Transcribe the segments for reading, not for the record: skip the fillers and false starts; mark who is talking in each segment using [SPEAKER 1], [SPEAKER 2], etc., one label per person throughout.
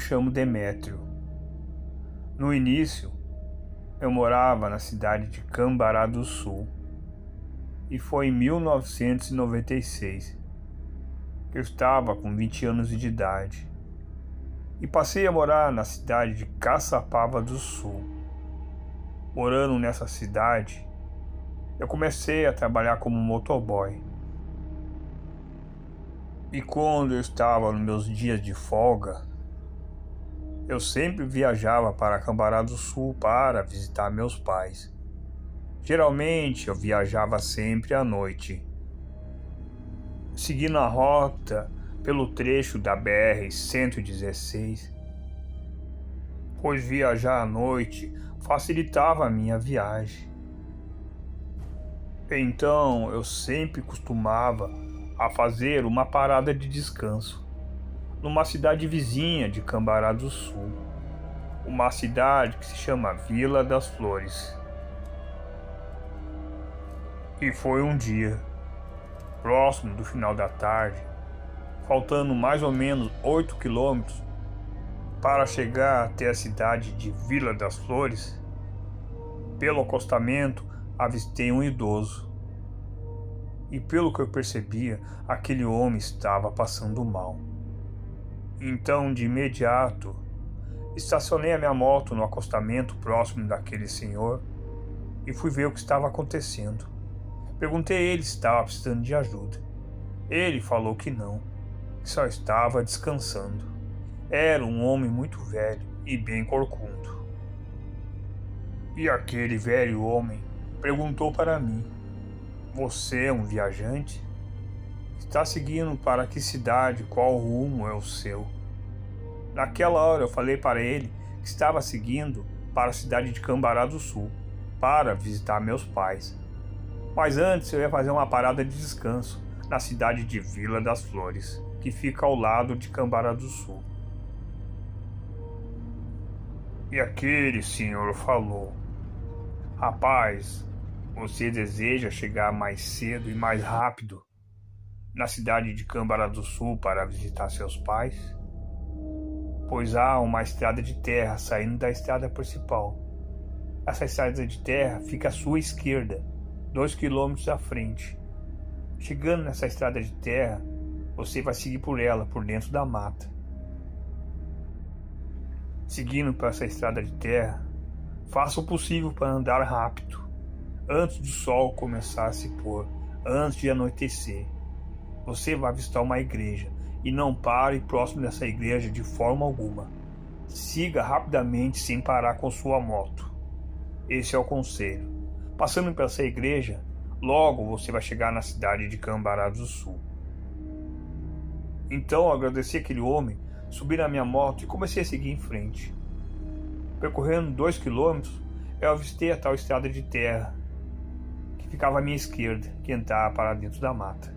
[SPEAKER 1] chamo Demétrio. No início, eu morava na cidade de Cambará do Sul e foi em 1996 que eu estava com 20 anos de idade e passei a morar na cidade de Caçapava do Sul. Morando nessa cidade, eu comecei a trabalhar como motoboy. E quando eu estava nos meus dias de folga, eu sempre viajava para Cambará do Sul para visitar meus pais. Geralmente eu viajava sempre à noite, seguindo a rota pelo trecho da BR-116, pois viajar à noite facilitava a minha viagem. Então eu sempre costumava a fazer uma parada de descanso numa cidade vizinha de Cambará do Sul, uma cidade que se chama Vila das Flores. E foi um dia, próximo do final da tarde, faltando mais ou menos 8 quilômetros para chegar até a cidade de Vila das Flores. Pelo acostamento avistei um idoso. E pelo que eu percebia, aquele homem estava passando mal. Então, de imediato, estacionei a minha moto no acostamento próximo daquele senhor e fui ver o que estava acontecendo. Perguntei a ele se estava precisando de ajuda. Ele falou que não, que só estava descansando. Era um homem muito velho e bem corcunda. E aquele velho homem perguntou para mim: "Você é um viajante? Está seguindo para que cidade? Qual rumo é o seu?" Naquela hora eu falei para ele que estava seguindo para a cidade de Cambará do Sul para visitar meus pais. Mas antes eu ia fazer uma parada de descanso na cidade de Vila das Flores, que fica ao lado de Cambará do Sul. E aquele senhor falou: "Rapaz, você deseja chegar mais cedo e mais rápido na cidade de Cambará do Sul para visitar seus pais? Pois há uma estrada de terra saindo da estrada principal. Essa estrada de terra fica à sua esquerda, 2 quilômetros à frente. Chegando nessa estrada de terra, você vai seguir por ela, por dentro da mata. Seguindo por essa estrada de terra, faça o possível para andar rápido, antes do sol começar a se pôr, antes de anoitecer. Você vai avistar uma igreja e não pare próximo dessa igreja de forma alguma. Siga rapidamente sem parar com sua moto. Esse é o conselho. Passando por essa igreja, logo você vai chegar na cidade de Cambará do Sul." Então eu agradeci aquele homem, subi na minha moto e comecei a seguir em frente. Percorrendo 2 quilômetros, eu avistei a tal estrada de terra, que ficava à minha esquerda, que entrava para dentro da mata.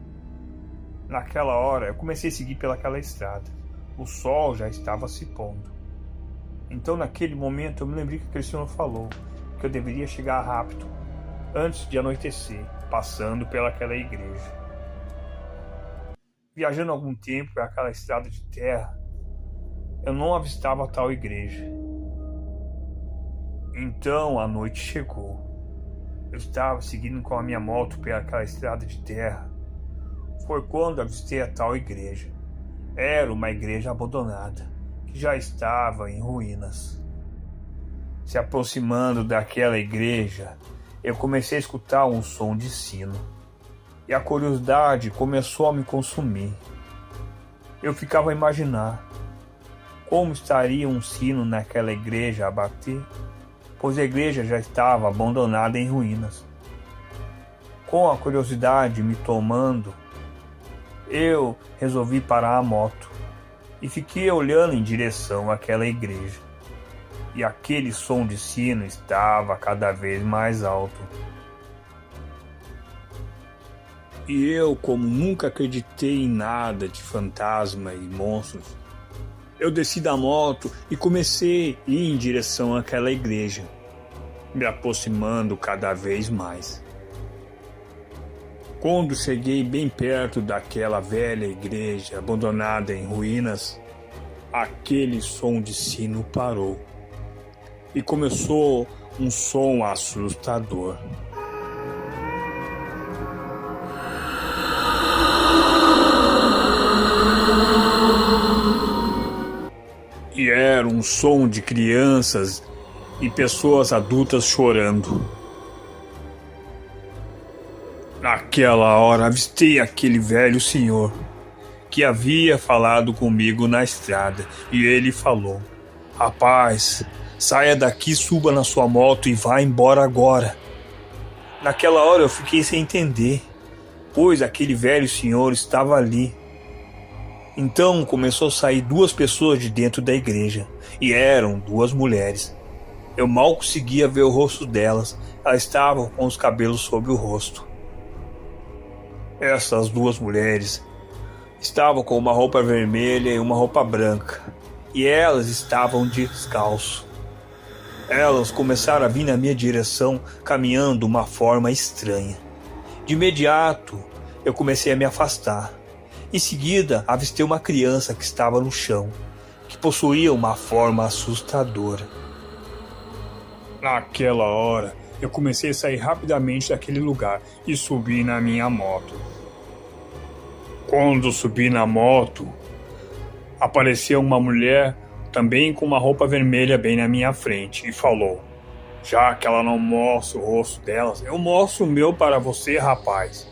[SPEAKER 1] Naquela hora, eu comecei a seguir pelaquela estrada. O sol já estava se pondo. Então, naquele momento, eu me lembrei que aquele senhor falou que eu deveria chegar rápido, antes de anoitecer, passando pelaquela igreja. Viajando algum tempo por aquela estrada de terra, eu não avistava a tal igreja. Então, a noite chegou. Eu estava seguindo com a minha moto pelaquela estrada de terra. Foi quando avistei a tal igreja. Era uma igreja abandonada, que já estava em ruínas. Se aproximando daquela igreja, eu comecei a escutar um som de sino. E a curiosidade começou a me consumir. Eu ficava a imaginar como estaria um sino naquela igreja a bater, pois a igreja já estava abandonada em ruínas. Com a curiosidade me tomando, eu resolvi parar a moto e fiquei olhando em direção àquela igreja. E aquele som de sino estava cada vez mais alto. E eu, como nunca acreditei em nada de fantasma e monstros, eu desci da moto e comecei a ir em direção àquela igreja, me aproximando cada vez mais. Quando cheguei bem perto daquela velha igreja abandonada em ruínas, aquele som de sino parou e começou um som assustador. E era um som de crianças e pessoas adultas chorando. Naquela hora avistei aquele velho senhor que havia falado comigo na estrada, e ele falou: "Rapaz, saia daqui, suba na sua moto e vá embora agora." Naquela hora eu fiquei sem entender, pois aquele velho senhor estava ali. Então começou a sair duas pessoas de dentro da igreja, e eram duas mulheres. Eu mal conseguia ver o rosto delas, elas estavam com os cabelos sobre o rosto. Essas duas mulheres estavam com uma roupa vermelha e uma roupa branca, e elas estavam descalços. Elas começaram a vir na minha direção, caminhando de uma forma estranha. De imediato, eu comecei a me afastar. Em seguida, avistei uma criança que estava no chão, que possuía uma forma assustadora. Naquela hora, eu comecei a sair rapidamente daquele lugar e subi na minha moto. Quando subi na moto, apareceu uma mulher também com uma roupa vermelha bem na minha frente e falou: "Já que ela não mostra o rosto delas, eu mostro o meu para você, rapaz."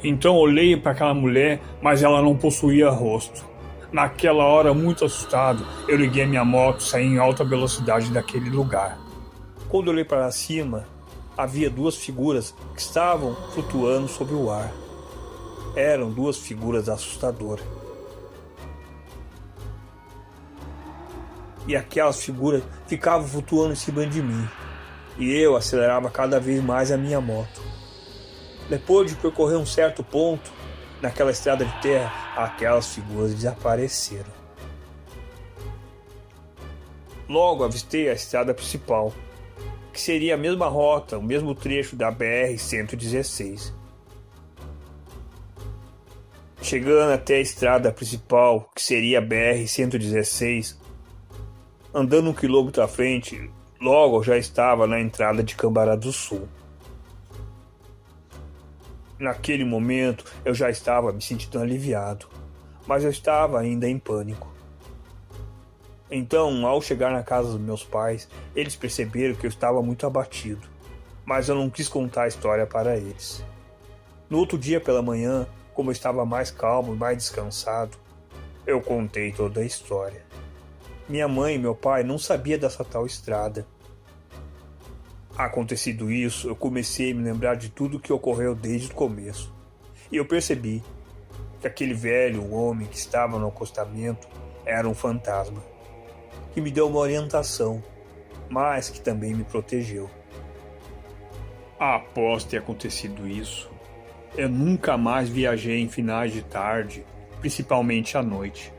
[SPEAKER 1] Então olhei para aquela mulher, mas ela não possuía rosto. Naquela hora, muito assustado, eu liguei a minha moto e saí em alta velocidade daquele lugar. Quando eu olhei para cima, havia duas figuras que estavam flutuando sobre o ar. Eram duas figuras assustadoras. E aquelas figuras ficavam flutuando em cima de mim. E eu acelerava cada vez mais a minha moto. Depois de percorrer um certo ponto, naquela estrada de terra, aquelas figuras desapareceram. Logo avistei a estrada principal, que seria a mesma rota, o mesmo trecho da BR-116. Chegando até a estrada principal, que seria a BR-116, andando 1 quilômetro à frente, logo eu já estava na entrada de Cambará do Sul. Naquele momento eu já estava me sentindo aliviado, mas eu estava ainda em pânico. Então, ao chegar na casa dos meus pais, eles perceberam que eu estava muito abatido, mas eu não quis contar a história para eles. No outro dia pela manhã, como eu estava mais calmo e mais descansado, eu contei toda a história. Minha mãe e meu pai não sabiam dessa tal estrada. Acontecido isso, eu comecei a me lembrar de tudo que ocorreu desde o começo. E eu percebi que aquele velho homem que estava no acostamento era um fantasma, que me deu uma orientação, mas que também me protegeu. Após ter acontecido isso, eu nunca mais viajei em finais de tarde, principalmente à noite.